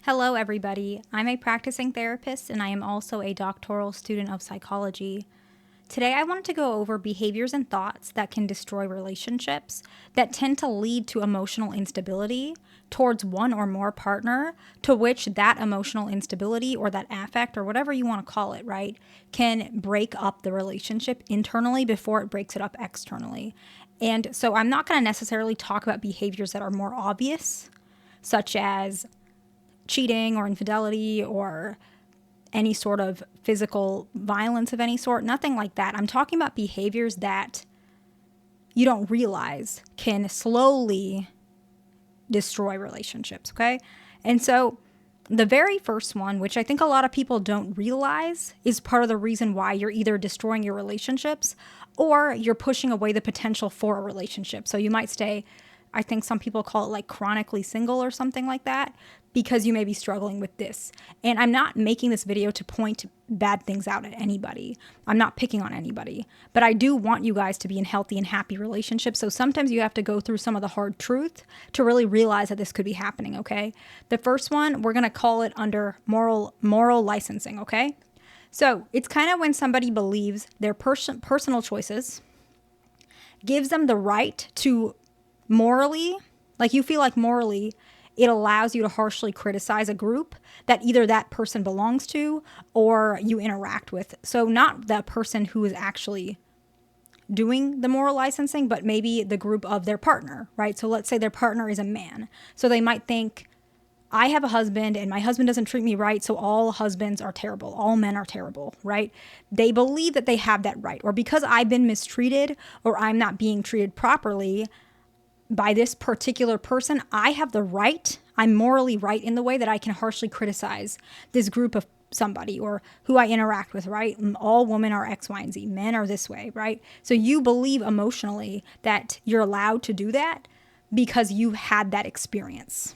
Hello, everybody. I'm a practicing therapist and I am also a doctoral student of psychology. Today, I wanted to go over behaviors and thoughts that can destroy relationships that tend to lead to emotional instability towards one or more partner, to which that emotional instability or that affect or whatever you want to call it, right, can break up the relationship internally before it breaks it up externally. And so, I'm not going to necessarily talk about behaviors that are more obvious, such as cheating or infidelity or any sort of physical violence of any sort, nothing like that. I'm talking about behaviors that you don't realize can slowly destroy relationships, okay? And so the very first one, which I think a lot of people don't realize, is part of the reason why you're either destroying your relationships or you're pushing away the potential for a relationship. So you might stay, I think some people call it like chronically single or something like that, because you may be struggling with this. And I'm not making this video to point bad things out at anybody. I'm not picking on anybody, but I do want you guys to be in healthy and happy relationships. So sometimes you have to go through some of the hard truth to really realize that this could be happening, okay? The first one, we're going to call it under moral licensing, okay? So it's kind of when somebody believes their personal choices gives them the right to morally, like you feel like morally, it allows you to harshly criticize a group that either that person belongs to or you interact with. So not the person who is actually doing the moral licensing, but maybe the group of their partner, right? So let's say their partner is a man. So they might think, I have a husband and my husband doesn't treat me right, so all husbands are terrible. All men are terrible, right? They believe that they have that right. Or because I've been mistreated or I'm not being treated properly by this particular person, I have the right, I'm morally right in the way that I can harshly criticize this group of somebody or who I interact with, right? All women are X, Y, and Z. Men are this way, right? So you believe emotionally that you're allowed to do that because you had that experience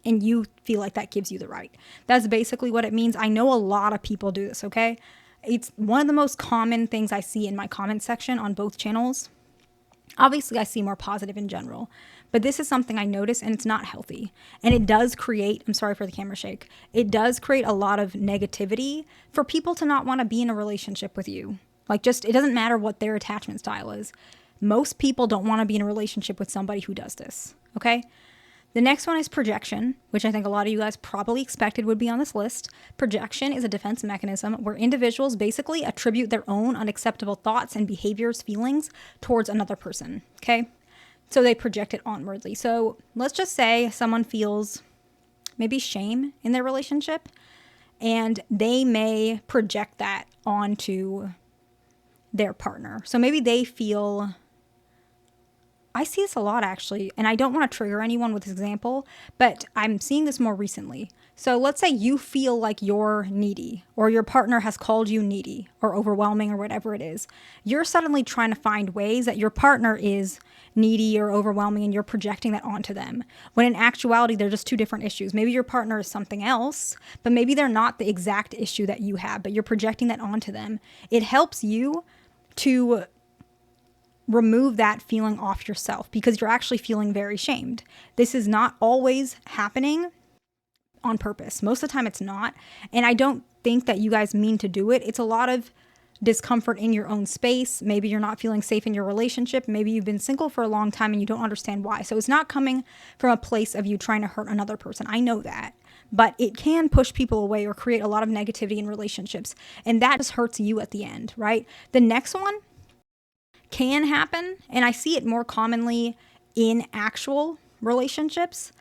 and you feel like that gives you the right. That's basically what it means. I know a lot of people do this, okay? It's one of the most common things I see in my comment section on both channels. Obviously, I see more positive in general, but this is something I notice and it's not healthy. And it does create, I'm sorry for the camera shake, it does create a lot of negativity for people to not want to be in a relationship with you. Like just, it doesn't matter what their attachment style is. Most people don't want to be in a relationship with somebody who does this, okay? The next one is projection, which I think a lot of you guys probably expected would be on this list. Projection is a defense mechanism where individuals basically attribute their own unacceptable thoughts and behaviors, feelings towards another person, okay? So they project it onwardly. So let's just say someone feels maybe shame in their relationship and they may project that onto their partner. So maybe they feel, I see this a lot actually, and I don't want to trigger anyone with this example, but I'm seeing this more recently. So let's say you feel like you're needy or your partner has called you needy or overwhelming or whatever it is. You're suddenly trying to find ways that your partner is needy or overwhelming and you're projecting that onto them. When in actuality, they're just two different issues. Maybe your partner is something else, but maybe they're not the exact issue that you have, but you're projecting that onto them. It helps you to remove that feeling off yourself because you're actually feeling very shamed. This is not always happening on purpose. Most of the time it's not. And I don't think that you guys mean to do it. It's a lot of discomfort in your own space. Maybe you're not feeling safe in your relationship. Maybe you've been single for a long time and you don't understand why. So it's not coming from a place of you trying to hurt another person. I know that. But it can push people away or create a lot of negativity in relationships. And that just hurts you at the end, right? The next one can happen, and I see it more commonly in actual relationships.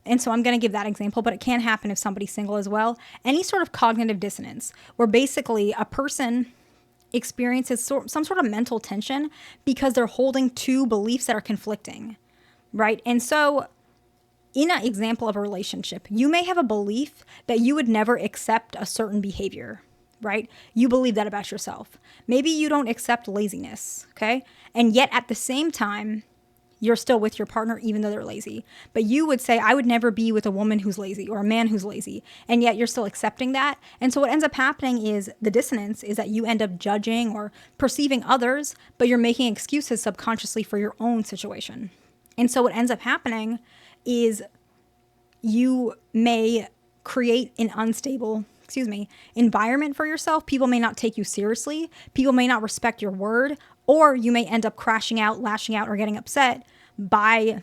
And so I'm going to give that example, but it can happen if somebody's single as well. Any sort of cognitive dissonance, where basically a person experiences some sort of mental tension because they're holding two beliefs that are conflicting, right? And so in an example of a relationship, you may have a belief that you would never accept a certain behavior, right? You believe that about yourself. Maybe you don't accept laziness, okay? And yet at the same time, you're still with your partner even though they're lazy. But you would say, I would never be with a woman who's lazy or a man who's lazy. And yet you're still accepting that. And so what ends up happening is the dissonance is that you end up judging or perceiving others, but you're making excuses subconsciously for your own situation. And so what ends up happening is you may create an unstable, environment for yourself. People may not take you seriously. People may not respect your word, or you may end up crashing out, lashing out, or getting upset by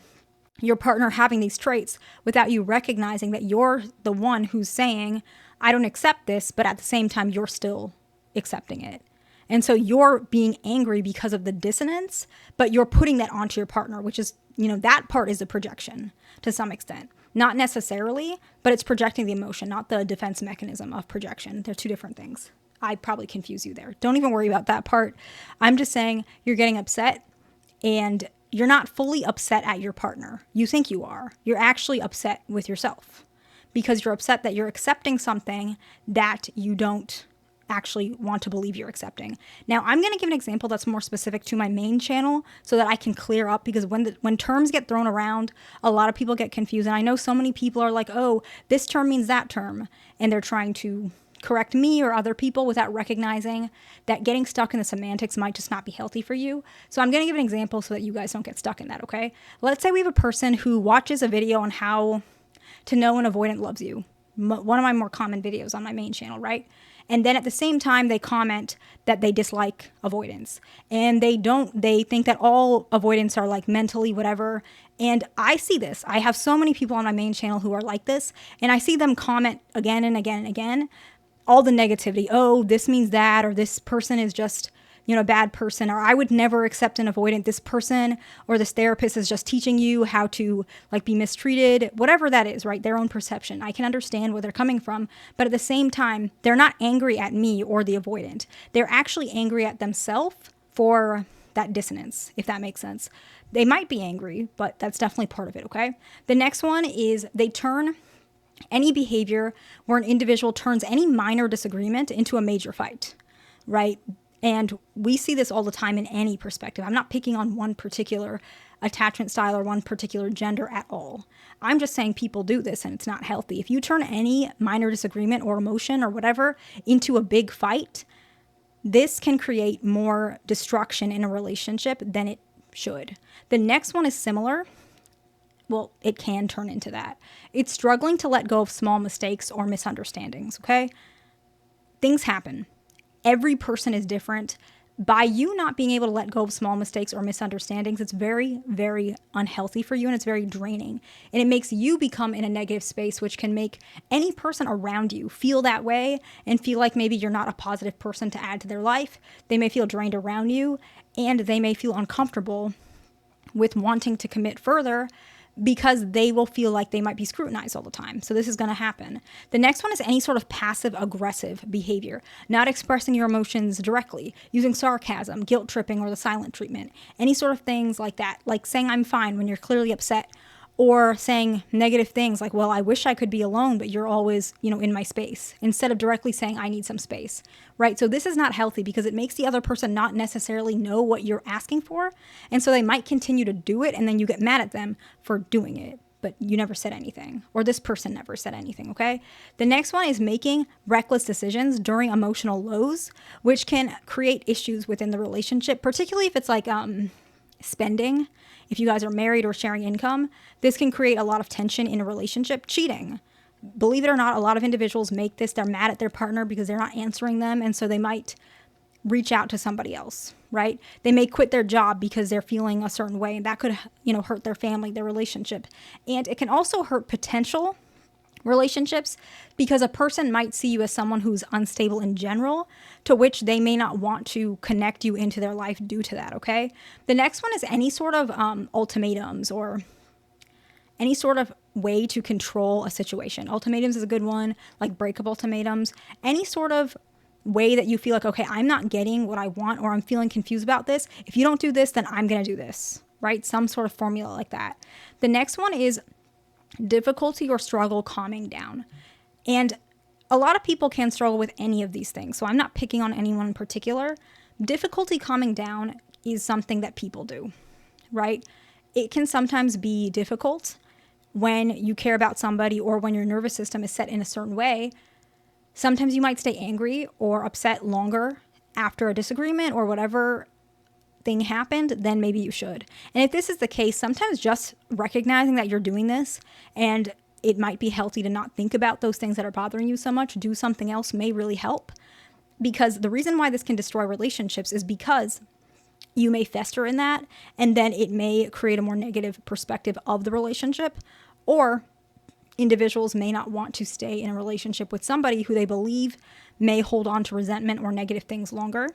your partner having these traits without you recognizing that you're the one who's saying, I don't accept this, but at the same time, you're still accepting it. And so you're being angry because of the dissonance, but you're putting that onto your partner, which is, that part is a projection to some extent. Not necessarily, but it's projecting the emotion, not the defense mechanism of projection. They're two different things. I probably confuse you there. Don't even worry about that part. I'm just saying you're getting upset and you're not fully upset at your partner. You think you are. You're actually upset with yourself because you're upset that you're accepting something that you don't actually want to believe you're accepting. Now, I'm going to give an example that's more specific to my main channel so that I can clear up, because when terms get thrown around, a lot of people get confused. And I know so many people are like, oh, this term means that term. And they're trying to correct me or other people without recognizing that getting stuck in the semantics might just not be healthy for you. So I'm going to give an example so that you guys don't get stuck in that, okay? Let's say we have a person who watches a video on how to know an avoidant loves you. One of my more common videos on my main channel, right? And then at the same time, they comment that they dislike avoidance. And they think that all avoidants are like mentally whatever. And I see this. I have so many people on my main channel who are like this. And I see them comment again and again and again, all the negativity. Oh, this means that, or this person is just, a bad person, or I would never accept an avoidant. This person or this therapist is just teaching you how to be mistreated, whatever that is, right? Their own perception. I can understand where they're coming from, but at the same time, they're not angry at me or the avoidant. They're actually angry at themselves for that dissonance, if that makes sense. They might be angry, but that's definitely part of it, okay? The next one is they turn any behavior where an individual turns any minor disagreement into a major fight, right? And we see this all the time in any perspective. I'm not picking on one particular attachment style or one particular gender at all. I'm just saying people do this and it's not healthy. If you turn any minor disagreement or emotion or whatever into a big fight, this can create more destruction in a relationship than it should. The next one is similar. Well, it can turn into that. It's struggling to let go of small mistakes or misunderstandings, okay? Things happen. Every person is different. By you not being able to let go of small mistakes or misunderstandings, it's very, very unhealthy for you and it's very draining. And it makes you become in a negative space, which can make any person around you feel that way and feel like maybe you're not a positive person to add to their life. They may feel drained around you and they may feel uncomfortable with wanting to commit further because they will feel like they might be scrutinized all the time. So this is going to happen. The next one is any sort of passive aggressive behavior, not expressing your emotions directly, using sarcasm, guilt tripping, or the silent treatment. Any sort of things like that, like saying I'm fine when you're clearly upset, or saying negative things like, well, I wish I could be alone, but you're always, in my space, instead of directly saying I need some space, right? So this is not healthy because it makes the other person not necessarily know what you're asking for. And so they might continue to do it and then you get mad at them for doing it, but you never said anything, or this person never said anything, okay? The next one is making reckless decisions during emotional lows, which can create issues within the relationship, particularly if it's like spending. If you guys are married or sharing income, this can create a lot of tension in a relationship. Cheating. Believe it or not, a lot of individuals make this. They're mad at their partner because they're not answering them. And so they might reach out to somebody else, right? They may quit their job because they're feeling a certain way. And that could, hurt their family, their relationship. And it can also hurt potential relationships because a person might see you as someone who's unstable in general, to which they may not want to connect you into their life due to that, okay? The next one is any sort of ultimatums or any sort of way to control a situation. Ultimatums is a good one, like breakup ultimatums. Any sort of way that you feel like, okay, I'm not getting what I want, or I'm feeling confused about this. If you don't do this, then I'm going to do this, right? Some sort of formula like that. The next one is difficulty or struggle calming down. And a lot of people can struggle with any of these things. So I'm not picking on anyone in particular. Difficulty calming down is something that people do, right? It can sometimes be difficult when you care about somebody or when your nervous system is set in a certain way. Sometimes you might stay angry or upset longer after a disagreement or whatever thing happened than maybe you should. And if this is the case, sometimes just recognizing that you're doing this and it might be healthy to not think about those things that are bothering you so much. Do something else may really help. Because the reason why this can destroy relationships is because you may fester in that, and then it may create a more negative perspective of the relationship, or individuals may not want to stay in a relationship with somebody who they believe may hold on to resentment or negative things longer.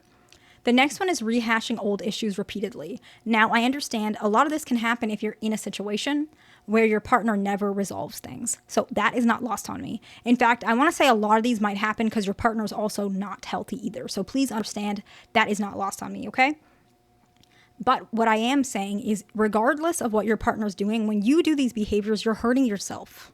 The next one is rehashing old issues repeatedly. Now, I understand a lot of this can happen if you're in a situation where your partner never resolves things. So that is not lost on me. In fact, I want to say a lot of these might happen because your partner is also not healthy either. So please understand that is not lost on me, okay? But what I am saying is, regardless of what your partner's doing, when you do these behaviors, you're hurting yourself.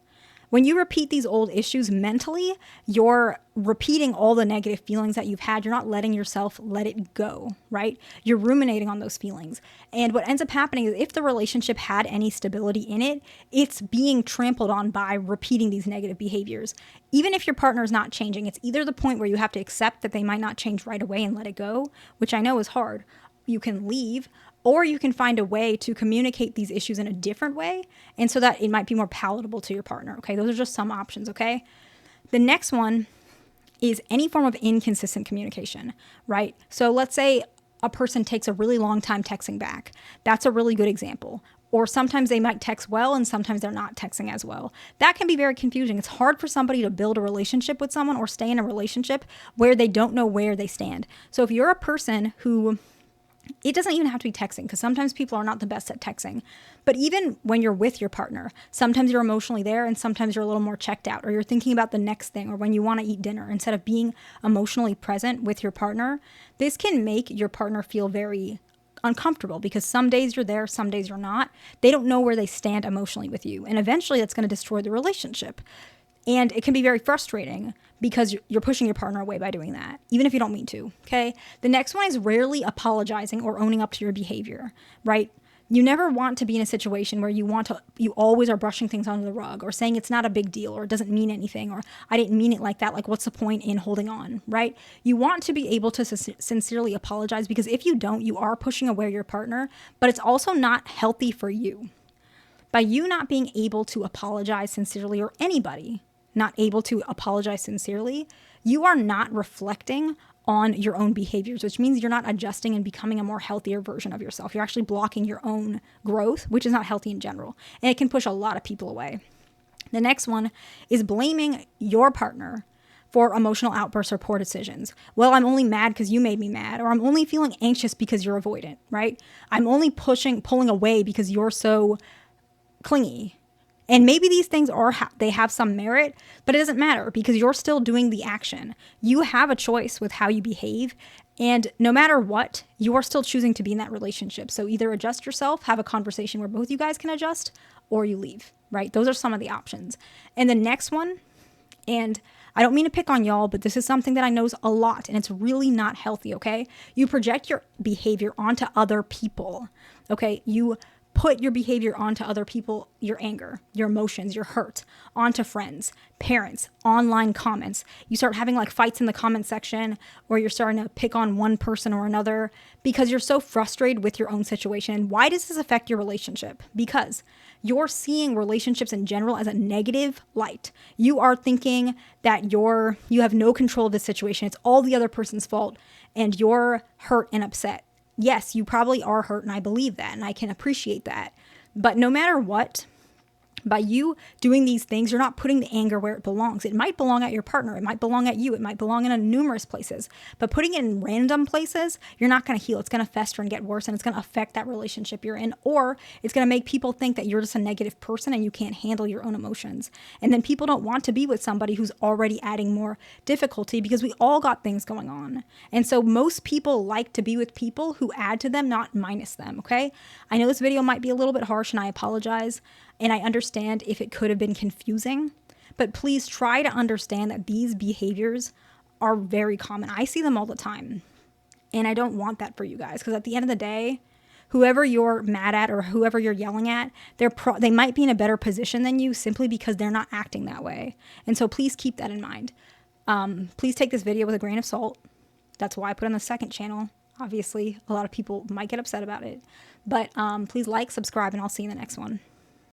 When you repeat these old issues mentally, you're repeating all the negative feelings that you've had. You're not letting yourself let it go, right? You're ruminating on those feelings. And what ends up happening is if the relationship had any stability in it, it's being trampled on by repeating these negative behaviors. Even if your partner is not changing, it's either the point where you have to accept that they might not change right away and let it go, which I know is hard. You can leave, or you can find a way to communicate these issues in a different way, and so that it might be more palatable to your partner, okay? Those are just some options, okay? The next one is any form of inconsistent communication, right? So let's say a person takes a really long time texting back. That's a really good example. Or sometimes they might text well and sometimes they're not texting as well. That can be very confusing. It's hard for somebody to build a relationship with someone or stay in a relationship where they don't know where they stand. So if you're a person who... It doesn't even have to be texting, because sometimes people are not the best at texting. But even when you're with your partner, sometimes you're emotionally there and sometimes you're a little more checked out, or you're thinking about the next thing, or when you want to eat dinner instead of being emotionally present with your partner. This can make your partner feel very uncomfortable because some days you're there, some days you're not. They don't know where they stand emotionally with you. And eventually that's going to destroy the relationship. And it can be very frustrating because you're pushing your partner away by doing that, even if you don't mean to, okay? The next one is rarely apologizing or owning up to your behavior, right? You never want to be in a situation where you always are brushing things under the rug or saying it's not a big deal or it doesn't mean anything or I didn't mean it like that. Like, what's the point in holding on, right? You want to be able to sincerely apologize, because if you don't, you are pushing away your partner, but it's also not healthy for you. By you not being able to apologize sincerely, or anybody not able to apologize sincerely, you are not reflecting on your own behaviors, which means you're not adjusting and becoming a more healthier version of yourself. You're actually blocking your own growth, which is not healthy in general. And it can push a lot of people away. The next one is blaming your partner for emotional outbursts or poor decisions. Well, I'm only mad because you made me mad, or I'm only feeling anxious because you're avoidant, right? I'm only pulling away because you're so clingy. And maybe these things they have some merit, but it doesn't matter because you're still doing the action. You have a choice with how you behave. And no matter what, you are still choosing to be in that relationship. So either adjust yourself, have a conversation where both you guys can adjust, or you leave, right? Those are some of the options. And the next one, and I don't mean to pick on y'all, but this is something that I know a lot, and it's really not healthy, okay? You project your behavior onto other people, okay? You put your behavior onto other people, your anger, your emotions, your hurt, onto friends, parents, online comments. You start having like fights in the comment section, or you're starting to pick on one person or another because you're so frustrated with your own situation. And why does this affect your relationship? Because you're seeing relationships in general as a negative light. You are thinking that you have no control of the situation. It's all the other person's fault, and you're hurt and upset. Yes, you probably are hurt, and I believe that, and I can appreciate that. But no matter what, by you doing these things, you're not putting the anger where it belongs. It might belong at your partner. It might belong at you. It might belong in numerous places. But putting it in random places, you're not going to heal. It's going to fester and get worse, and it's going to affect that relationship you're in. Or it's going to make people think that you're just a negative person and you can't handle your own emotions. And then people don't want to be with somebody who's already adding more difficulty, because we all got things going on. And so most people like to be with people who add to them, not minus them, okay? I know this video might be a little bit harsh, and I apologize. And I understand if it could have been confusing, but please try to understand that these behaviors are very common. I see them all the time, and I don't want that for you guys, because at the end of the day, whoever you're mad at or whoever you're yelling at, they might be in a better position than you simply because they're not acting that way. And so please keep that in mind. Please take this video with a grain of salt. That's why I put it on the second channel. Obviously, a lot of people might get upset about it, but please like, subscribe, and I'll see you in the next one.